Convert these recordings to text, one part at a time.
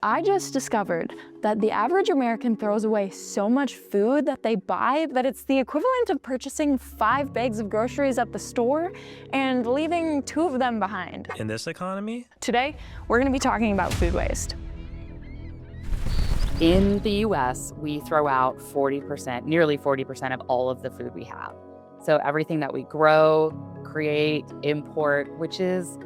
I just discovered that the average American throws away so much food that they buy that it's the equivalent of purchasing 5 bags of groceries at the store and leaving 2 of them behind. In this economy? Today, we're going to be talking about food waste. In the US, we throw out 40%, nearly 40% of all of the food we have. So everything that we grow, create, import, which is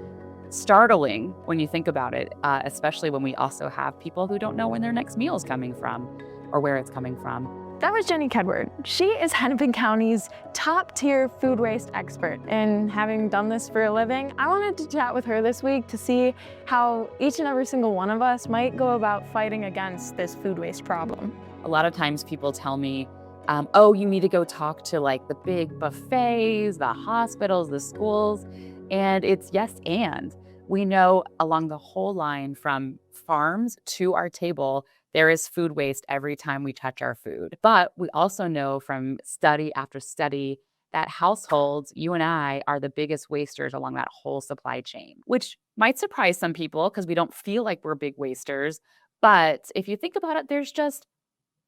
startling when you think about it, especially when we also have people who don't know when their next meal is coming from or where it's coming from. That was Jenny Kedward. She is Hennepin County's top-tier food waste expert. And having done this for a living, I wanted to chat with her this week to see how each and every single one of us might go about fighting against this food waste problem. A lot of times people tell me, oh, you need to go talk to like the big buffets, the hospitals, the schools. And it's yes, and. We know along the whole line from farms to our table, there is food waste every time we touch our food. But we also know from study after study that households, you and I, are the biggest wasters along that whole supply chain, which might surprise some people because we don't feel like we're big wasters. But if you think about it, there's just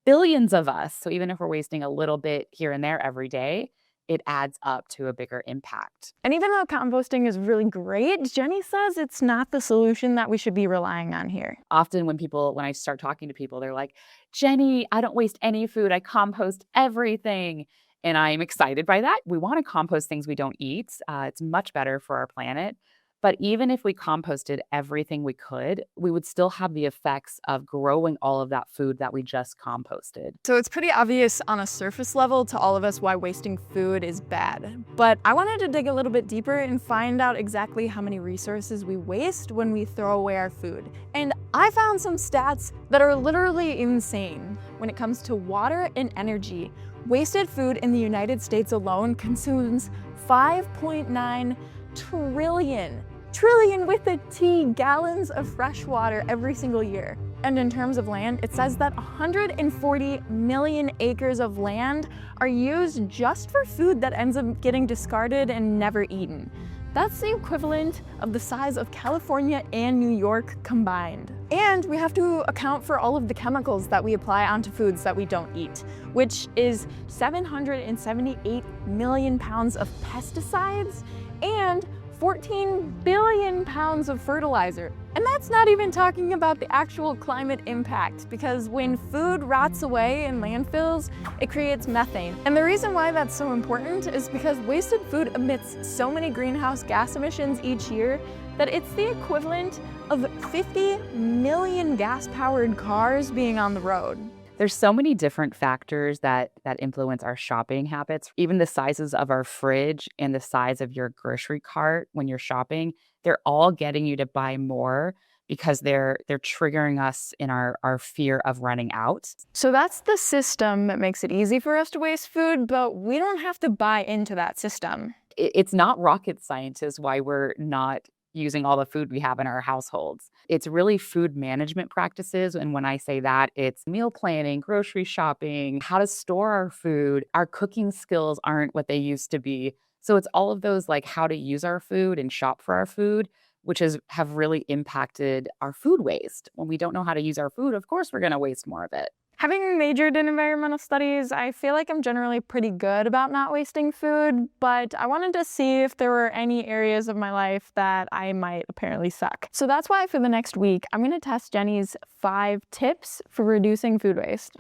billions of us. So even if we're wasting a little bit here and there every day, it adds up to a bigger impact. And even though composting is really great, Jenny says it's not the solution that we should be relying on here. Often when I start talking to people, they're like, Jenny, I don't waste any food. I compost everything. And I'm excited by that. We want to compost things we don't eat. It's much better for our planet. But even if we composted everything we could, we would still have the effects of growing all of that food that we just composted. So it's pretty obvious on a surface level to all of us why wasting food is bad. But I wanted to dig a little bit deeper and find out exactly how many resources we waste when we throw away our food. And I found some stats that are literally insane. When it comes to water and energy, wasted food in the United States alone consumes 5.9 trillion with a T gallons of fresh water every single year. And in terms of land, it says that 140 million acres of land are used just for food that ends up getting discarded and never eaten. That's the equivalent of the size of California and New York combined. And we have to account for all of the chemicals that we apply onto foods that we don't eat, which is 778 million pounds of pesticides and 14 billion pounds of fertilizer. And that's not even talking about the actual climate impact, because when food rots away in landfills, it creates methane. And the reason why that's so important is because wasted food emits so many greenhouse gas emissions each year that it's the equivalent of 50 million gas-powered cars being on the road. There's so many different factors that influence our shopping habits. Even the sizes of our fridge and the size of your grocery cart when you're shopping, they're all getting you to buy more because they're triggering us in our fear of running out. So that's the system that makes it easy for us to waste food, but we don't have to buy into that system. It's not rocket science is why we're not using all the food we have in our households. It's really food management practices. And when I say that, it's meal planning, grocery shopping, how to store our food. Our cooking skills aren't what they used to be. So it's all of those like how to use our food and shop for our food, which have really impacted our food waste. When we don't know how to use our food, of course, we're going to waste more of it. Having majored in environmental studies, I feel like I'm generally pretty good about not wasting food, but I wanted to see if there were any areas of my life that I might apparently suck. So that's why for the next week, I'm gonna test Jenny's 5 tips for reducing food waste.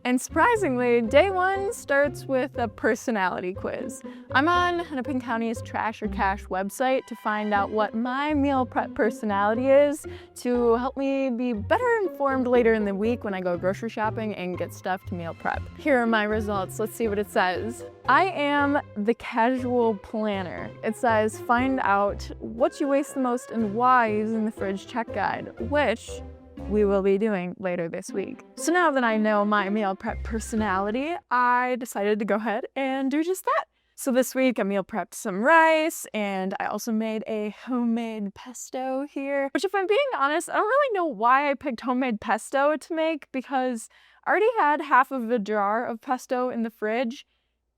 And surprisingly, day 1 starts with a personality quiz. I'm on Hennepin County's Trash or Cash website to find out what my meal prep personality is to help me be better informed later in the week when I go grocery shopping and get stuff to meal prep. Here are my results. Let's see what it says. I am the casual planner. It says find out what you waste the most and why using the fridge check guide, which we will be doing later this week. So now that I know my meal prep personality, I decided to go ahead and do just that. So this week I meal prepped some rice, and I also made a homemade pesto here, which if I'm being honest, I don't really know why I picked homemade pesto to make, because I already had half of a jar of pesto in the fridge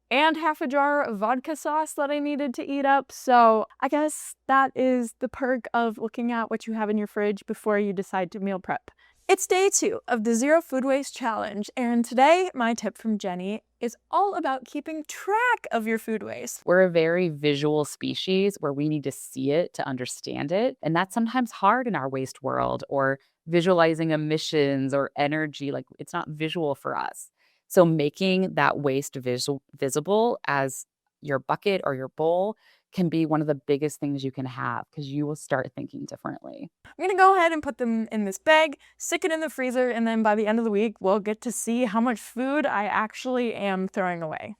and half a jar of vodka sauce that I needed to eat up. So I guess that is the perk of looking at what you have in your fridge before you decide to meal prep. It's day 2 of the Zero Food Waste Challenge, and today my tip from Jenny is all about keeping track of your food waste. We're a very visual species where we need to see it to understand it. And that's sometimes hard in our waste world, or visualizing emissions or energy. Like, it's not visual for us. So making that waste visible as your bucket or your bowl can be one of the biggest things you can have, because you will start thinking differently. I'm gonna go ahead and put them in this bag, stick it in the freezer, and then by the end of the week, we'll get to see how much food I actually am throwing away.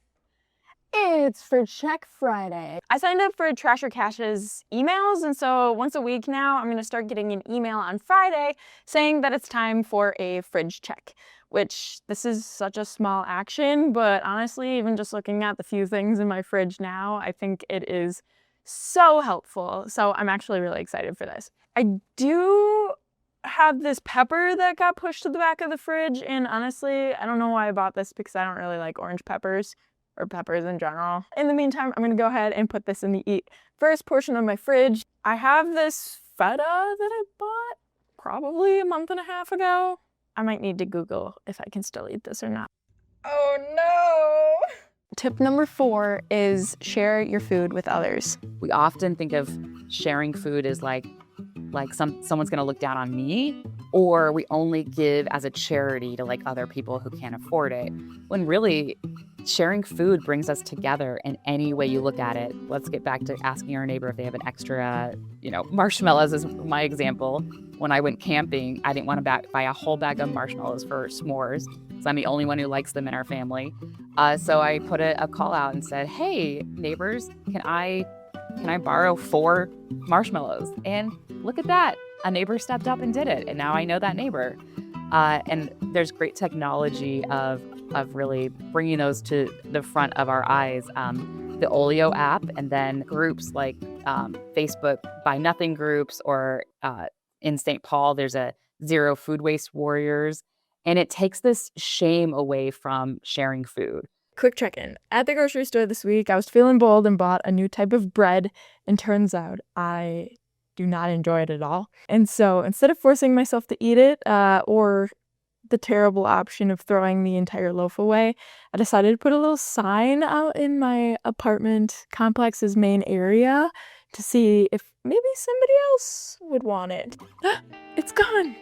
It's Fridge Check Friday. I signed up for Trash or Cash's emails, and so once a week now, I'm gonna start getting an email on Friday saying that it's time for a fridge check, which this is such a small action, but honestly, even just looking at the few things in my fridge now, I think it is so helpful. So I'm actually really excited for this. I do have this pepper that got pushed to the back of the fridge, and honestly, I don't know why I bought this because I don't really like orange peppers or peppers in general. In the meantime, I'm gonna go ahead and put this in the eat first portion of my fridge. I have this feta that I bought probably a month and a half ago. I might need to Google if I can still eat this or not. Oh no! Tip number 4 is share your food with others. We often think of sharing food as like someone's going to look down on me, or we only give as a charity to like other people who can't afford it, when really sharing food brings us together in any way you look at it. Let's get back to asking our neighbor if they have an extra, marshmallows is my example. When I went camping, I didn't want to buy a whole bag of marshmallows for s'mores, because I'm the only one who likes them in our family. So I put a call out and said, hey, neighbors, can I borrow 4 marshmallows? And look at that. A neighbor stepped up and did it. And now I know that neighbor. And there's great technology of really bringing those to the front of our eyes. The Olio app, and then groups like Facebook Buy Nothing groups, or in St. Paul, there's a Zero Food Waste Warriors. And it takes this shame away from sharing food. Quick check-in. At the grocery store this week, I was feeling bold and bought a new type of bread, and turns out I do not enjoy it at all. And so instead of forcing myself to eat it, or the terrible option of throwing the entire loaf away, I decided to put a little sign out in my apartment complex's main area to see if maybe somebody else would want it. It's gone!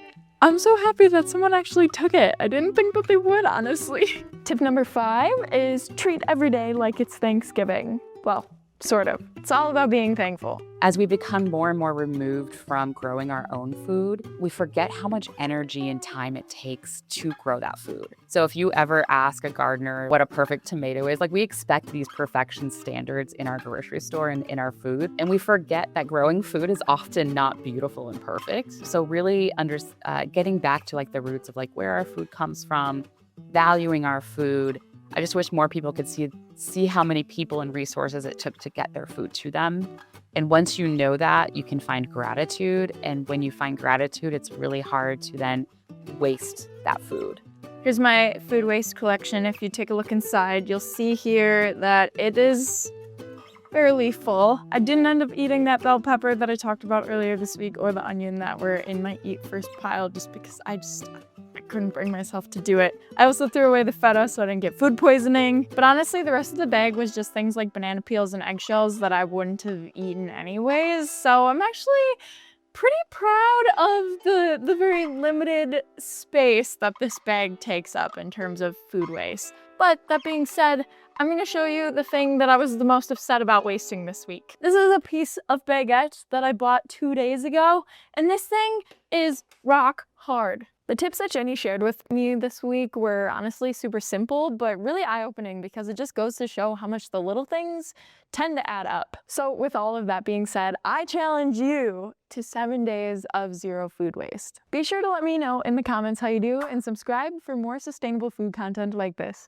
I'm so happy that someone actually took it. I didn't think that they would, honestly. Tip number 5 is treat every day like it's Thanksgiving. Well, sort of. It's all about being thankful. As we become more and more removed from growing our own food, we forget how much energy and time it takes to grow that food. So if you ever ask a gardener what a perfect tomato is, like, we expect these perfection standards in our grocery store and in our food, and we forget that growing food is often not beautiful and perfect. So really getting back to like the roots of like where our food comes from, valuing our food. I just wish more people could see how many people and resources it took to get their food to them. And once you know that, you can find gratitude. And when you find gratitude, it's really hard to then waste that food. Here's my food waste collection. If you take a look inside, you'll see here that it is fairly full. I didn't end up eating that bell pepper that I talked about earlier this week, or the onion that were in my eat first pile, just because I couldn't bring myself to do it. I also threw away the feta so I didn't get food poisoning. But honestly, the rest of the bag was just things like banana peels and eggshells that I wouldn't have eaten anyways. So I'm actually pretty proud of the very limited space that this bag takes up in terms of food waste. But that being said, I'm gonna show you the thing that I was the most upset about wasting this week. This is a piece of baguette that I bought 2 days ago, and this thing is rock hard. The tips that Jenny shared with me this week were honestly super simple, but really eye-opening, because it just goes to show how much the little things tend to add up. So with all of that being said, I challenge you to 7 days of zero food waste. Be sure to let me know in the comments how you do, and subscribe for more sustainable food content like this.